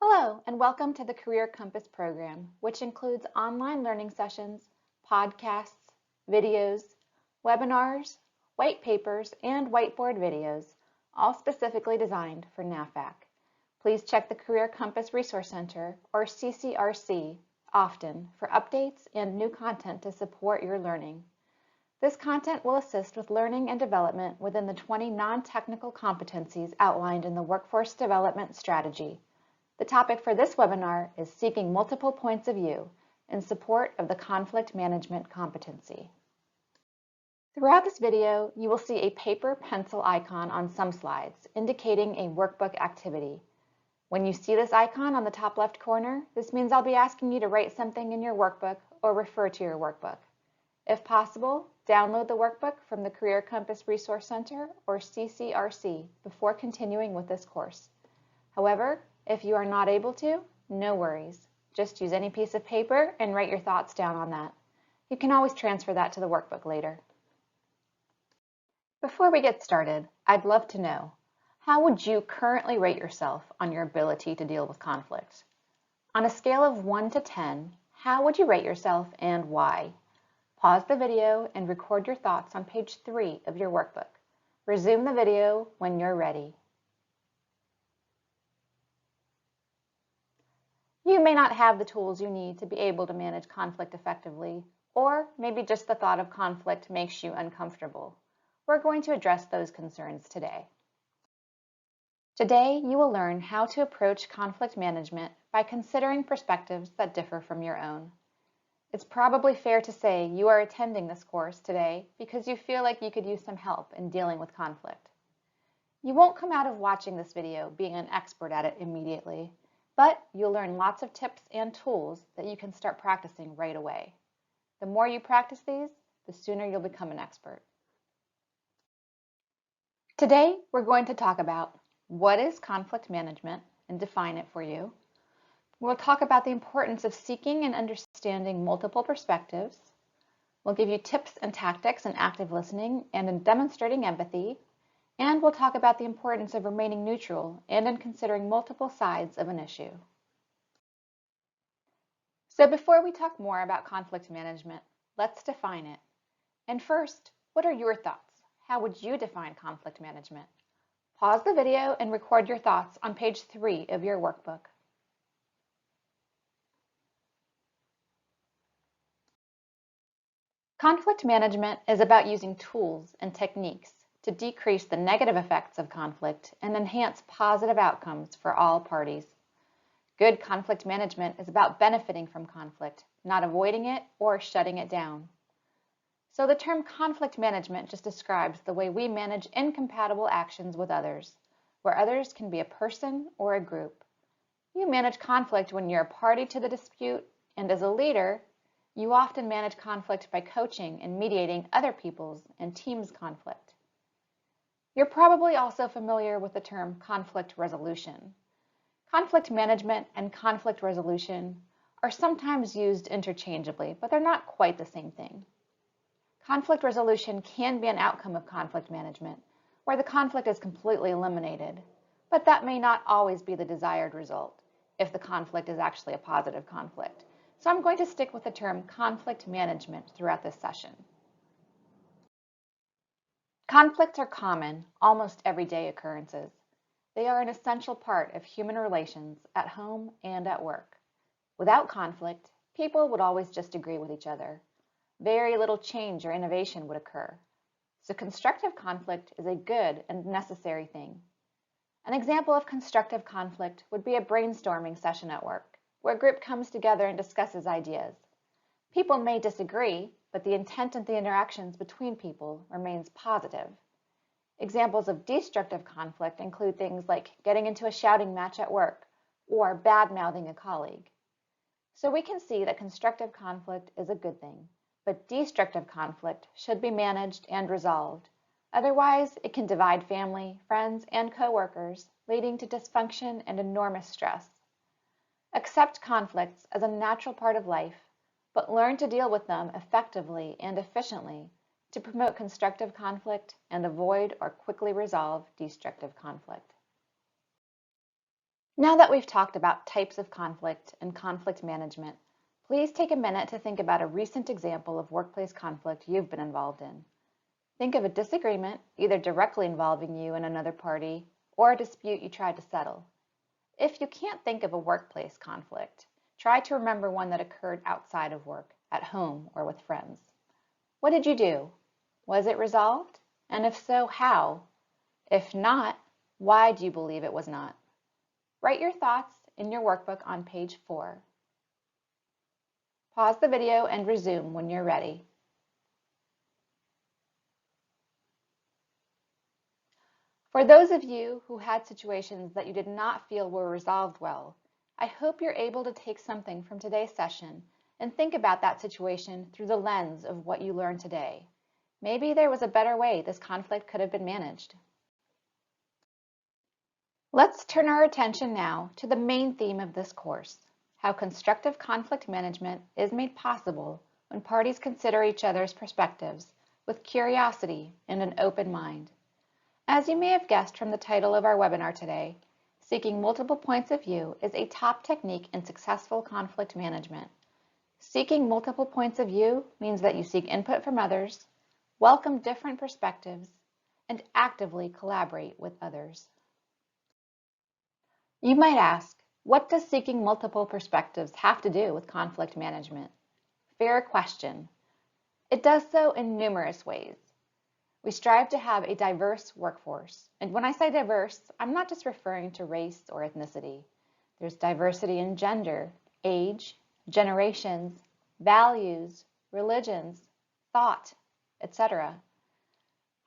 Hello, and welcome to the Career Compass program, which includes online learning sessions, podcasts, videos, webinars, white papers, and whiteboard videos, all specifically designed for NAFAC. Please check the Career Compass Resource Center, or CCRC, often for updates and new content to support your learning. This content will assist with learning and development within the 20 non-technical competencies outlined in the Workforce Development Strategy. The topic for this webinar is Seeking Multiple Points of View in support of the conflict management competency. Throughout this video, you will see a paper pencil icon on some slides indicating a workbook activity. When you see this icon on the top left corner, this means I'll be asking you to write something in your workbook or refer to your workbook. If possible, download the workbook from the Career Compass Resource Center or CCRC before continuing with this course. However, if you are not able to, no worries. Just use any piece of paper and write your thoughts down on that. You can always transfer that to the workbook later. Before we get started, I'd love to know, how would you currently rate yourself on your ability to deal with conflict? On a scale of 1 to 10, how would you rate yourself and why? Pause the video and record your thoughts on page 3 of your workbook. Resume the video when you're ready. You may not have the tools you need to be able to manage conflict effectively, or maybe just the thought of conflict makes you uncomfortable. We're going to address those concerns today. Today, you will learn how to approach conflict management by considering perspectives that differ from your own. It's probably fair to say you are attending this course today because you feel like you could use some help in dealing with conflict. You won't come out of watching this video being an expert at it immediately, but you'll learn lots of tips and tools that you can start practicing right away. The more you practice these, the sooner you'll become an expert. Today, we're going to talk about what is conflict management and define it for you. We'll talk about the importance of seeking and understanding multiple perspectives. We'll give you tips and tactics in active listening and in demonstrating empathy. And we'll talk about the importance of remaining neutral and in considering multiple sides of an issue. So before we talk more about conflict management, let's define it. And first, what are your thoughts? How would you define conflict management? Pause the video and record your thoughts on page 3 of your workbook. Conflict management is about using tools and techniques to decrease the negative effects of conflict and enhance positive outcomes for all parties. Good conflict management is about benefiting from conflict, not avoiding it or shutting it down. So the term conflict management just describes the way we manage incompatible actions with others, where others can be a person or a group. You manage conflict when you're a party to the dispute, and as a leader, you often manage conflict by coaching and mediating other people's and teams' conflict. You're probably also familiar with the term conflict resolution. Conflict management and conflict resolution are sometimes used interchangeably, but they're not quite the same thing. Conflict resolution can be an outcome of conflict management, where the conflict is completely eliminated, but that may not always be the desired result if the conflict is actually a positive conflict. So I'm going to stick with the term conflict management throughout this session. Conflicts are common, almost everyday occurrences. They are an essential part of human relations at home and at work. Without conflict, people would always just agree with each other. Very little change or innovation would occur. So constructive conflict is a good and necessary thing. An example of constructive conflict would be a brainstorming session at work, where a group comes together and discusses ideas. People may disagree, but the intent of the interactions between people remains positive. Examples of destructive conflict include things like getting into a shouting match at work or bad-mouthing a colleague. So we can see that constructive conflict is a good thing, but destructive conflict should be managed and resolved. Otherwise, it can divide family, friends, and coworkers, leading to dysfunction and enormous stress. Accept conflicts as a natural part of life, but learn to deal with them effectively and efficiently to promote constructive conflict and avoid or quickly resolve destructive conflict. Now that we've talked about types of conflict and conflict management, please take a minute to think about a recent example of workplace conflict you've been involved in. Think of a disagreement, either directly involving you and another party, or a dispute you tried to settle. If you can't think of a workplace conflict, try to remember one that occurred outside of work, at home, or with friends. What did you do? Was it resolved? And if so, how? If not, why do you believe it was not? Write your thoughts in your workbook on page 4. Pause the video and resume when you're ready. For those of you who had situations that you did not feel were resolved well, I hope you're able to take something from today's session and think about that situation through the lens of what you learned today. Maybe there was a better way this conflict could have been managed. Let's turn our attention now to the main theme of this course, how constructive conflict management is made possible when parties consider each other's perspectives with curiosity and an open mind. As you may have guessed from the title of our webinar today, seeking multiple points of view is a top technique in successful conflict management. Seeking multiple points of view means that you seek input from others, welcome different perspectives, and actively collaborate with others. You might ask, what does seeking multiple perspectives have to do with conflict management? Fair question. It does so in numerous ways. We strive to have a diverse workforce, and when I say diverse, I'm not just referring to race or ethnicity. There's diversity in gender, age, generations, values, religions, thought, etc.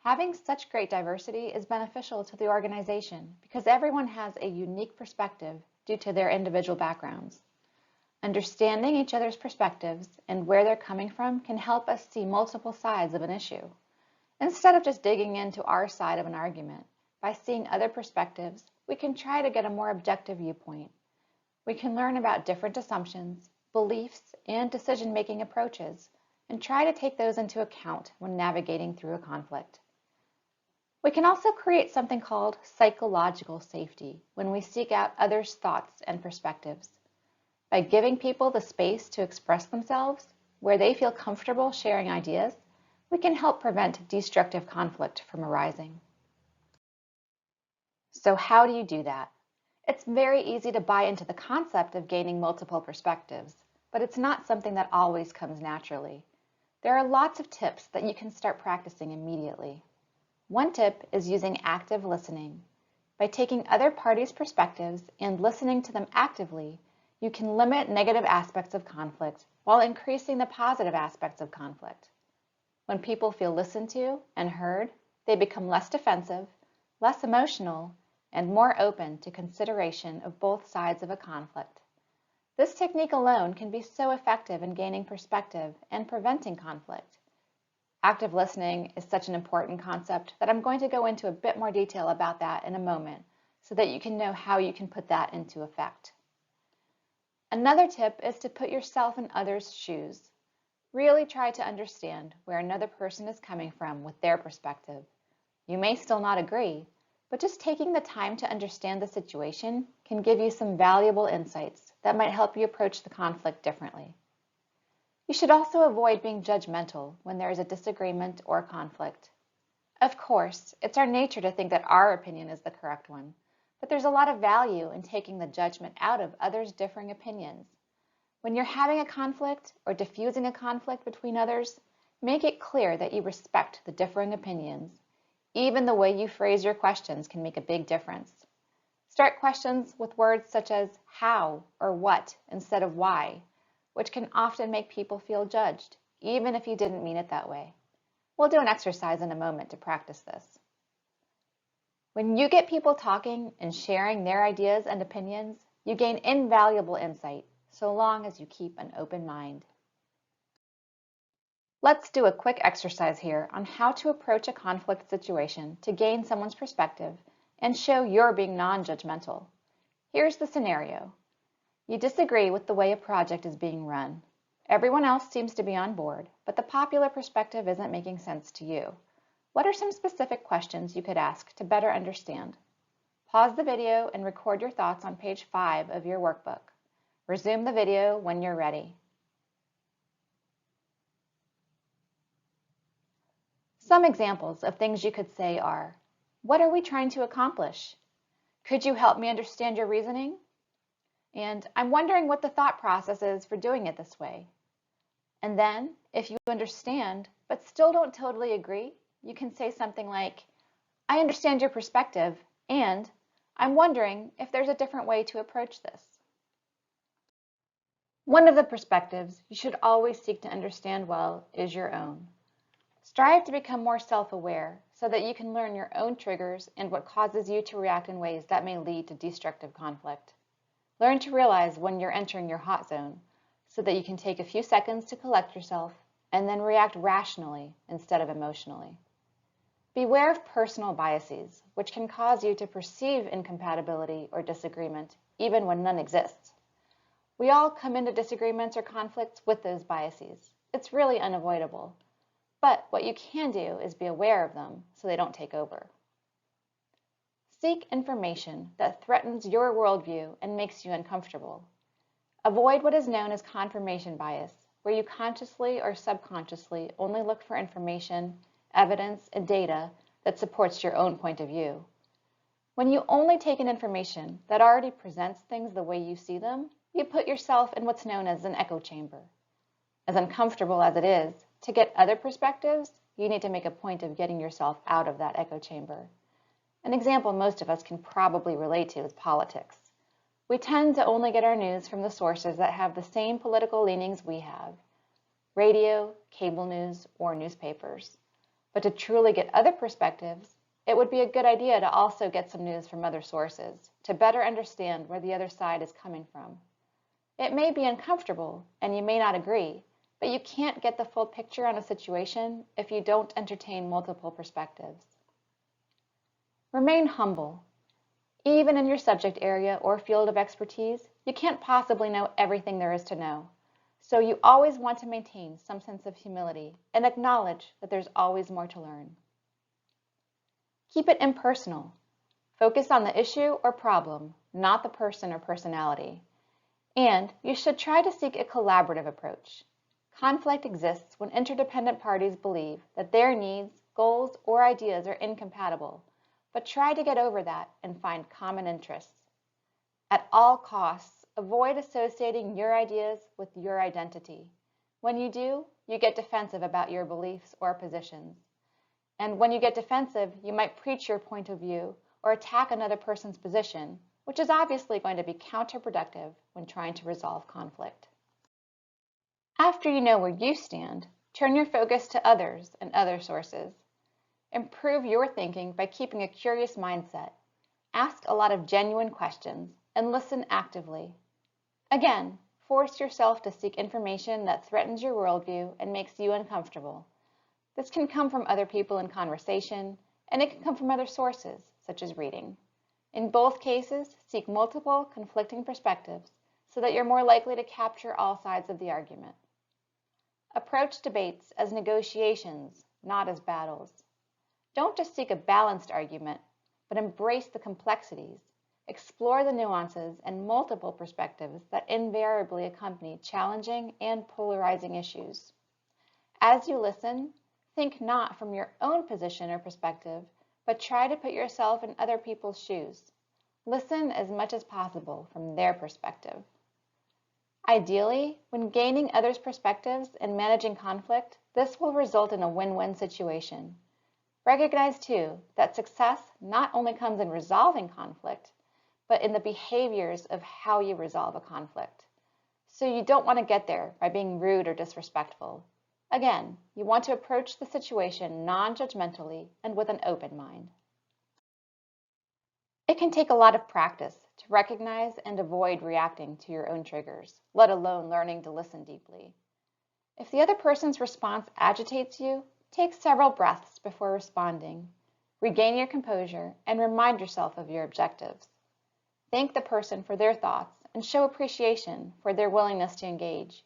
Having such great diversity is beneficial to the organization because everyone has a unique perspective due to their individual backgrounds. Understanding each other's perspectives and where they're coming from can help us see multiple sides of an issue. Instead of just digging into our side of an argument, by seeing other perspectives, we can try to get a more objective viewpoint. We can learn about different assumptions, beliefs, and decision-making approaches, and try to take those into account when navigating through a conflict. We can also create something called psychological safety when we seek out others' thoughts and perspectives. By giving people the space to express themselves, where they feel comfortable sharing ideas, we can help prevent destructive conflict from arising. So how do you do that? It's very easy to buy into the concept of gaining multiple perspectives, but it's not something that always comes naturally. There are lots of tips that you can start practicing immediately. One tip is using active listening. By taking other parties' perspectives and listening to them actively, you can limit negative aspects of conflict while increasing the positive aspects of conflict. When people feel listened to and heard, they become less defensive, less emotional, and more open to consideration of both sides of a conflict. This technique alone can be so effective in gaining perspective and preventing conflict. Active listening is such an important concept that I'm going to go into a bit more detail about that in a moment so that you can know how you can put that into effect. Another tip is to put yourself in others' shoes. Really try to understand where another person is coming from with their perspective. You may still not agree, but just taking the time to understand the situation can give you some valuable insights that might help you approach the conflict differently. You should also avoid being judgmental when there is a disagreement or conflict. Of course, it's our nature to think that our opinion is the correct one, but there's a lot of value in taking the judgment out of others' differing opinions. When you're having a conflict or diffusing a conflict between others, make it clear that you respect the differing opinions. Even the way you phrase your questions can make a big difference. Start questions with words such as how or what instead of why, which can often make people feel judged, even if you didn't mean it that way. We'll do an exercise in a moment to practice this. When you get people talking and sharing their ideas and opinions, you gain invaluable insight, so long as you keep an open mind. Let's do a quick exercise here on how to approach a conflict situation to gain someone's perspective and show you're being non-judgmental. Here's the scenario. You disagree with the way a project is being run. Everyone else seems to be on board, but the popular perspective isn't making sense to you. What are some specific questions you could ask to better understand? Pause the video and record your thoughts on page 5 of your workbook. Resume the video when you're ready. Some examples of things you could say are, what are we trying to accomplish? Could you help me understand your reasoning? And I'm wondering what the thought process is for doing it this way. And then, if you understand, but still don't totally agree, you can say something like, I understand your perspective, and I'm wondering if there's a different way to approach this. One of the perspectives you should always seek to understand well is your own. Strive to become more self-aware so that you can learn your own triggers and what causes you to react in ways that may lead to destructive conflict. Learn to realize when you're entering your hot zone so that you can take a few seconds to collect yourself and then react rationally instead of emotionally. Beware of personal biases, which can cause you to perceive incompatibility or disagreement, even when none exists. We all come into disagreements or conflicts with those biases. It's really unavoidable. But what you can do is be aware of them so they don't take over. Seek information that threatens your worldview and makes you uncomfortable. Avoid what is known as confirmation bias, where you consciously or subconsciously only look for information, evidence, and data that supports your own point of view. When you only take in information that already presents things the way you see them, you put yourself in what's known as an echo chamber. As uncomfortable as it is, to get other perspectives, you need to make a point of getting yourself out of that echo chamber. An example most of us can probably relate to is politics. We tend to only get our news from the sources that have the same political leanings we have: radio, cable news, or newspapers. But to truly get other perspectives, it would be a good idea to also get some news from other sources to better understand where the other side is coming from. It may be uncomfortable and you may not agree, but you can't get the full picture on a situation if you don't entertain multiple perspectives. Remain humble. Even in your subject area or field of expertise, you can't possibly know everything there is to know. So you always want to maintain some sense of humility and acknowledge that there's always more to learn. Keep it impersonal. Focus on the issue or problem, not the person or personality. And you should try to seek a collaborative approach. Conflict exists when interdependent parties believe that their needs, goals, or ideas are incompatible, but try to get over that and find common interests. At all costs, avoid associating your ideas with your identity. When you do, you get defensive about your beliefs or positions. And when you get defensive, you might preach your point of view or attack another person's position, which is obviously going to be counterproductive when trying to resolve conflict. After you know where you stand, turn your focus to others and other sources. Improve your thinking by keeping a curious mindset. Ask a lot of genuine questions and listen actively. Again, force yourself to seek information that threatens your worldview and makes you uncomfortable. This can come from other people in conversation, and it can come from other sources, such as reading. In both cases, seek multiple conflicting perspectives so that you're more likely to capture all sides of the argument. Approach debates as negotiations, not as battles. Don't just seek a balanced argument, but embrace the complexities. Explore the nuances and multiple perspectives that invariably accompany challenging and polarizing issues. As you listen, think not from your own position or perspective, but try to put yourself in other people's shoes. Listen as much as possible from their perspective. Ideally, when gaining others' perspectives and managing conflict, this will result in a win-win situation. Recognize, too, that success not only comes in resolving conflict, but in the behaviors of how you resolve a conflict. So you don't want to get there by being rude or disrespectful. Again, you want to approach the situation non-judgmentally and with an open mind. It can take a lot of practice to recognize and avoid reacting to your own triggers, let alone learning to listen deeply. If the other person's response agitates you, take several breaths before responding. Regain your composure and remind yourself of your objectives. Thank the person for their thoughts and show appreciation for their willingness to engage.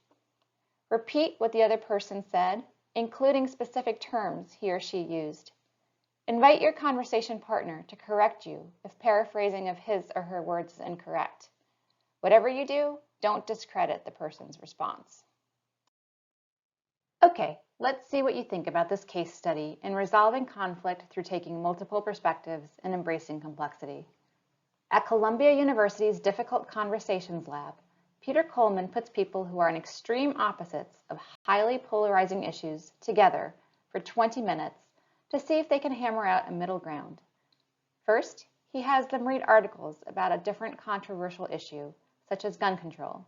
Repeat what the other person said, including specific terms he or she used. Invite your conversation partner to correct you if paraphrasing of his or her words is incorrect. Whatever you do, don't discredit the person's response. Okay, let's see what you think about this case study in resolving conflict through taking multiple perspectives and embracing complexity. At Columbia University's Difficult Conversations Lab, Peter Coleman puts people who are in extreme opposites of highly polarizing issues together for 20 minutes to see if they can hammer out a middle ground. First, he has them read articles about a different controversial issue, such as gun control.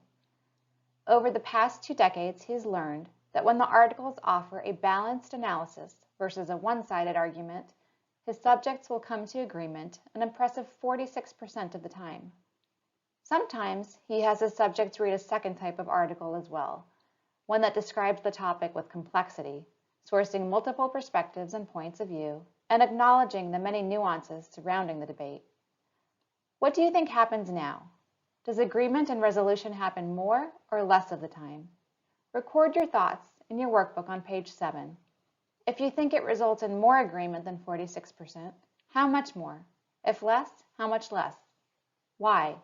Over the past 2 decades, he's learned that when the articles offer a balanced analysis versus a one-sided argument, his subjects will come to agreement an impressive 46% of the time. Sometimes he has his subjects read a second type of article as well, one that describes the topic with complexity, sourcing multiple perspectives and points of view, and acknowledging the many nuances surrounding the debate. What do you think happens now? Does agreement and resolution happen more or less of the time? Record your thoughts in your workbook on page 7. If you think it results in more agreement than 46%, how much more? If less, how much less? Why?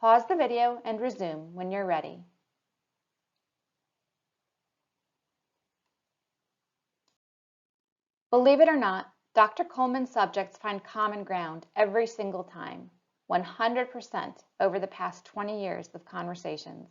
Pause the video and resume when you're ready. Believe it or not, Dr. Coleman's subjects find common ground every single time, 100% over the past 20 years of conversations.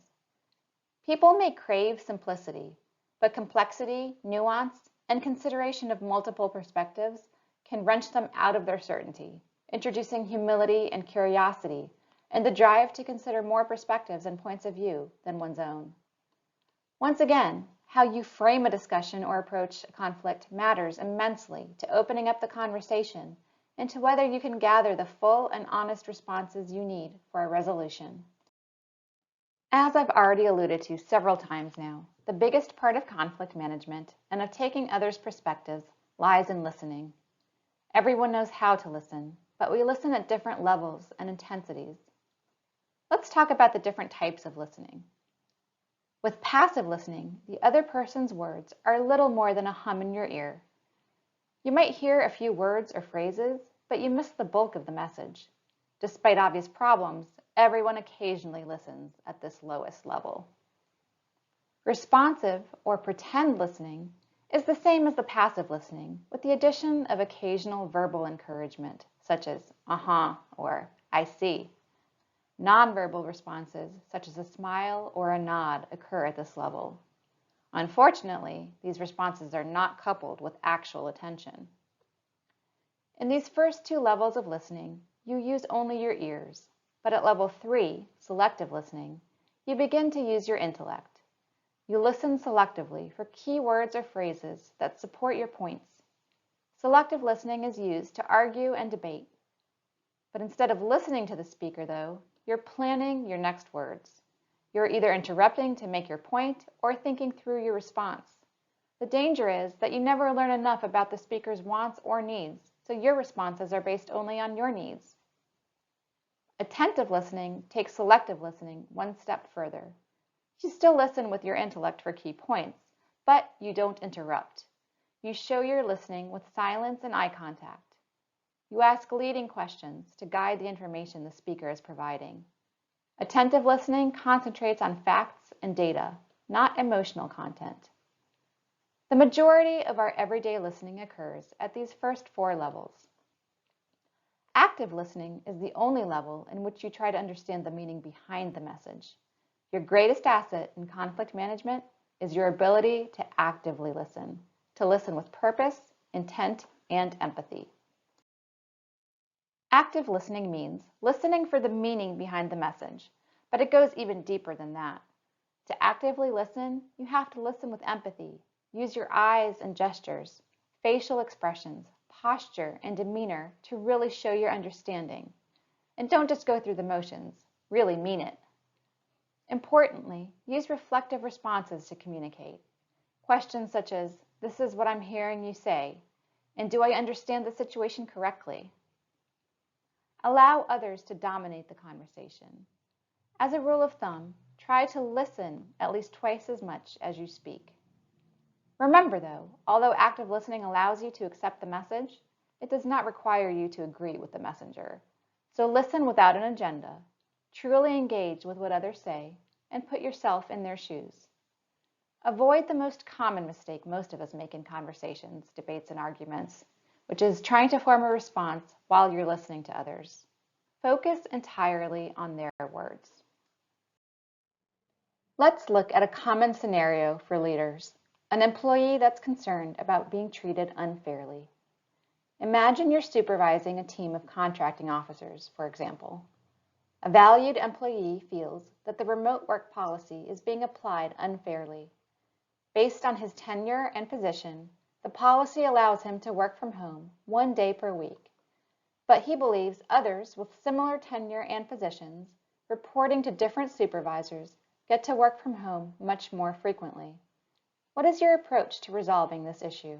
People may crave simplicity, but complexity, nuance, and consideration of multiple perspectives can wrench them out of their certainty, introducing humility and curiosity and the drive to consider more perspectives and points of view than one's own. Once again, how you frame a discussion or approach a conflict matters immensely to opening up the conversation and to whether you can gather the full and honest responses you need for a resolution. As I've already alluded to several times now, the biggest part of conflict management and of taking others' perspectives lies in listening. Everyone knows how to listen, but we listen at different levels and intensities. Let's talk about the different types of listening. With passive listening, the other person's words are little more than a hum in your ear. You might hear a few words or phrases, but you miss the bulk of the message. Despite obvious problems, everyone occasionally listens at this lowest level. Responsive or pretend listening is the same as the passive listening, with the addition of occasional verbal encouragement, such as "uh-huh" or "I see." Nonverbal responses, such as a smile or a nod, occur at this level. Unfortunately, these responses are not coupled with actual attention. In these first 2 levels of listening, you use only your ears, but at level 3, selective listening, you begin to use your intellect. You listen selectively for key words or phrases that support your points. Selective listening is used to argue and debate. But instead of listening to the speaker, though, you're planning your next words. You're either interrupting to make your point or thinking through your response. The danger is that you never learn enough about the speaker's wants or needs, so your responses are based only on your needs. Attentive listening takes selective listening one step further. You still listen with your intellect for key points, but you don't interrupt. You show your listening with silence and eye contact. You ask leading questions to guide the information the speaker is providing. Attentive listening concentrates on facts and data, not emotional content. The majority of our everyday listening occurs at these first 4 levels. Active listening is the only level in which you try to understand the meaning behind the message. Your greatest asset in conflict management is your ability to actively listen, to listen with purpose, intent, and empathy. Active listening means listening for the meaning behind the message, but it goes even deeper than that. To actively listen, you have to listen with empathy. Use your eyes and gestures, facial expressions, posture, and demeanor to really show your understanding. And don't just go through the motions, really mean it. Importantly, use reflective responses to communicate. Questions such as, "This is what I'm hearing you say," and "Do I understand the situation correctly?" Allow others to dominate the conversation. As a rule of thumb, try to listen at least twice as much as you speak. Remember though, although active listening allows you to accept the message, It does not require you to agree with the messenger. So listen without an agenda, truly engage with what others say, and put yourself in their shoes. Avoid the most common mistake most of us make in conversations, debates, and arguments, which is trying to form a response while you're listening to others. Focus entirely on their words. Let's look at a common scenario for leaders, an employee that's concerned about being treated unfairly. Imagine you're supervising a team of contracting officers, for example. A valued employee feels that the remote work policy is being applied unfairly. Based on his tenure and position, the policy allows him to work from home 1 day per week. But he believes others with similar tenure and positions, reporting to different supervisors, get to work from home much more frequently. What is your approach to resolving this issue?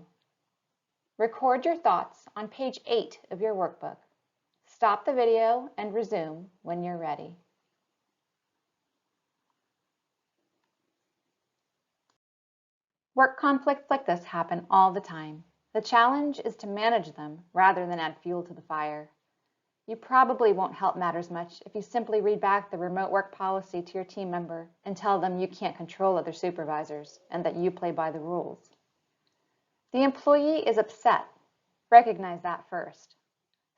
Record your thoughts on page 8 of your workbook. Stop the video and resume when you're ready. Work conflicts like this happen all the time. The challenge is to manage them rather than add fuel to the fire. You probably won't help matters much if you simply read back the remote work policy to your team member and tell them you can't control other supervisors and that you play by the rules. The employee is upset. Recognize that first.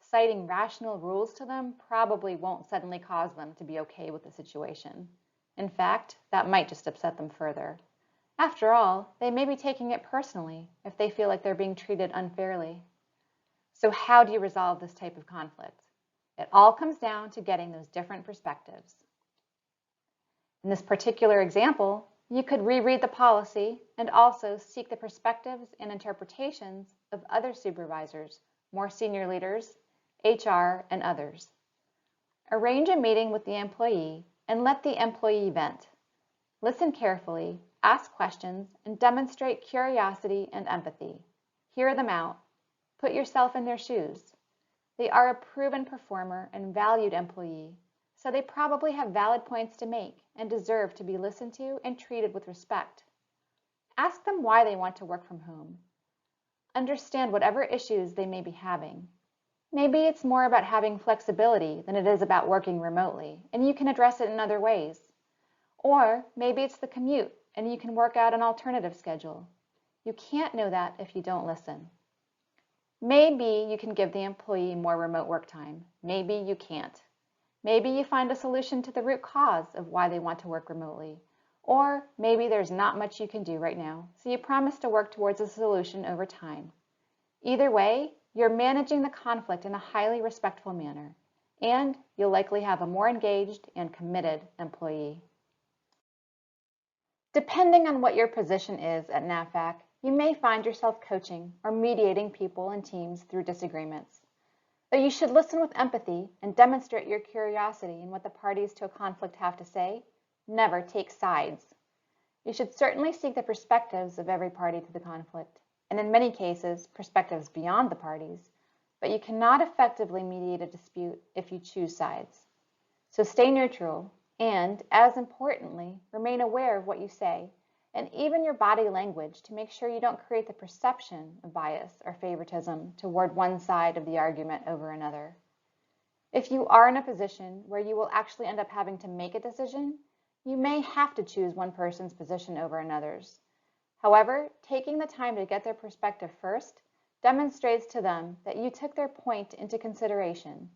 Citing rational rules to them probably won't suddenly cause them to be okay with the situation. In fact, that might just upset them further. After all, they may be taking it personally if they feel like they're being treated unfairly. So how do you resolve this type of conflict? It all comes down to getting those different perspectives. In this particular example, you could reread the policy and also seek the perspectives and interpretations of other supervisors, more senior leaders, HR, and others. Arrange a meeting with the employee and let the employee vent. Listen carefully, ask questions, and demonstrate curiosity and empathy. Hear them out. Put yourself in their shoes. They are a proven performer and valued employee, so they probably have valid points to make and deserve to be listened to and treated with respect. Ask them why they want to work from home. Understand whatever issues they may be having. Maybe it's more about having flexibility than it is about working remotely, and you can address it in other ways. Or maybe it's the commute, and you can work out an alternative schedule. You can't know that if you don't listen. Maybe you can give the employee more remote work time. Maybe you can't. Maybe you find a solution to the root cause of why they want to work remotely. Or maybe there's not much you can do right now, so you promise to work towards a solution over time. Either way, you're managing the conflict in a highly respectful manner, and you'll likely have a more engaged and committed employee. Depending on what your position is at NAVFAC, you may find yourself coaching or mediating people and teams through disagreements. Though you should listen with empathy and demonstrate your curiosity in what the parties to a conflict have to say, never take sides. You should certainly seek the perspectives of every party to the conflict, and in many cases, perspectives beyond the parties, but you cannot effectively mediate a dispute if you choose sides. So stay neutral and, as importantly, remain aware of what you say and even your body language to make sure you don't create the perception of bias or favoritism toward one side of the argument over another. If you are in a position where you will actually end up having to make a decision, you may have to choose one person's position over another's. However, taking the time to get their perspective first demonstrates to them that you took their point into consideration.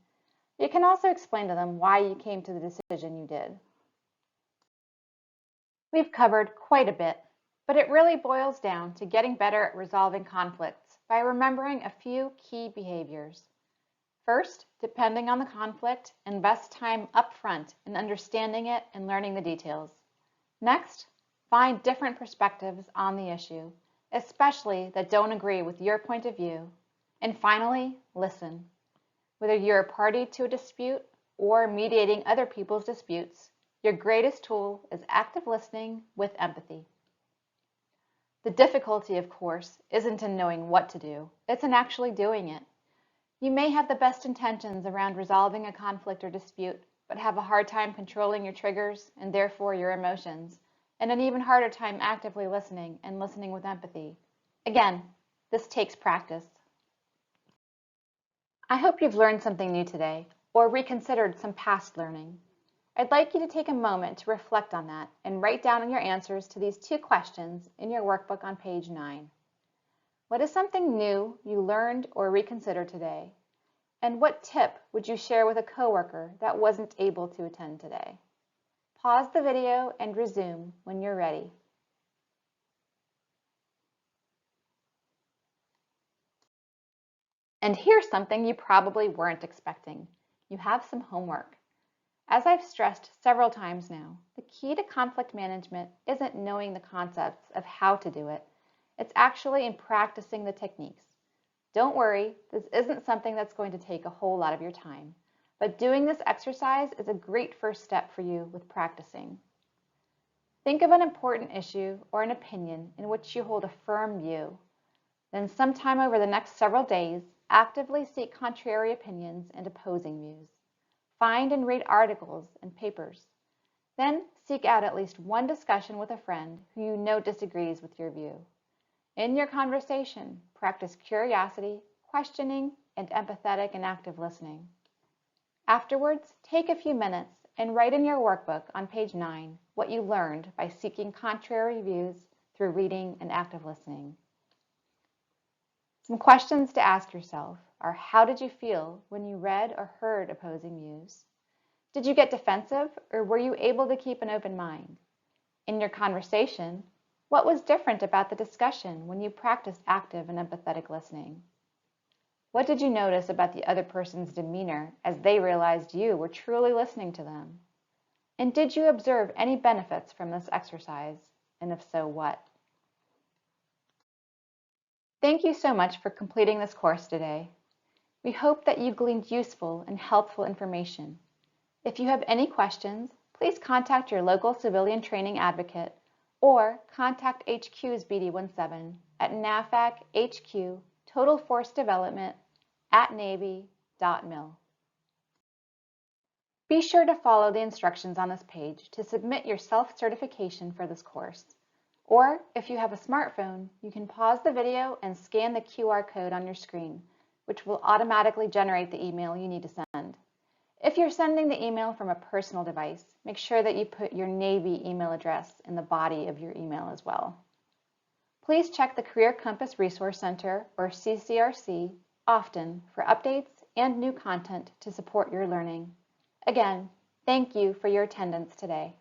You can also explain to them why you came to the decision you did. We've covered quite a bit, but it really boils down to getting better at resolving conflicts by remembering a few key behaviors. First, depending on the conflict, invest time up front in understanding it and learning the details. Next, find different perspectives on the issue, especially that don't agree with your point of view. And finally, listen. Whether you're a party to a dispute or mediating other people's disputes, your greatest tool is active listening with empathy. The difficulty, of course, isn't in knowing what to do, it's in actually doing it. You may have the best intentions around resolving a conflict or dispute, but have a hard time controlling your triggers and therefore your emotions, and an even harder time actively listening and listening with empathy. Again, this takes practice. I hope you've learned something new today or reconsidered some past learning. I'd like you to take a moment to reflect on that and write down your answers to these 2 questions in your workbook on page 9. What is something new you learned or reconsidered today? And what tip would you share with a coworker that wasn't able to attend today? Pause the video and resume when you're ready. And here's something you probably weren't expecting. You have some homework. As I've stressed several times now, the key to conflict management isn't knowing the concepts of how to do it. It's actually in practicing the techniques. Don't worry, this isn't something that's going to take a whole lot of your time, but doing this exercise is a great first step for you with practicing. Think of an important issue or an opinion in which you hold a firm view. Then sometime over the next several days, actively seek contrary opinions and opposing views. Find and read articles and papers. Then seek out at least one discussion with a friend who you know disagrees with your view. In your conversation, practice curiosity, questioning, and empathetic and active listening. Afterwards, take a few minutes and write in your workbook on page 9 what you learned by seeking contrary views through reading and active listening. Some questions to ask yourself are: how did you feel when you read or heard opposing views? Did you get defensive, or were you able to keep an open mind? In your conversation, what was different about the discussion when you practiced active and empathetic listening? What did you notice about the other person's demeanor as they realized you were truly listening to them? And did you observe any benefits from this exercise? And if so, what? Thank you so much for completing this course today. We hope that you gleaned useful and helpful information. If you have any questions, please contact your local civilian training advocate or contact HQ's BD17 at NAVFAC HQ Total Force Development at Navy.mil. Be sure to follow the instructions on this page to submit your self-certification for this course. Or if you have a smartphone, you can pause the video and scan the QR code on your screen, which will automatically generate the email you need to send. If you're sending the email from a personal device, make sure that you put your Navy email address in the body of your email as well. Please check the Career Compass Resource Center, or CCRC, often for updates and new content to support your learning. Again, thank you for your attendance today.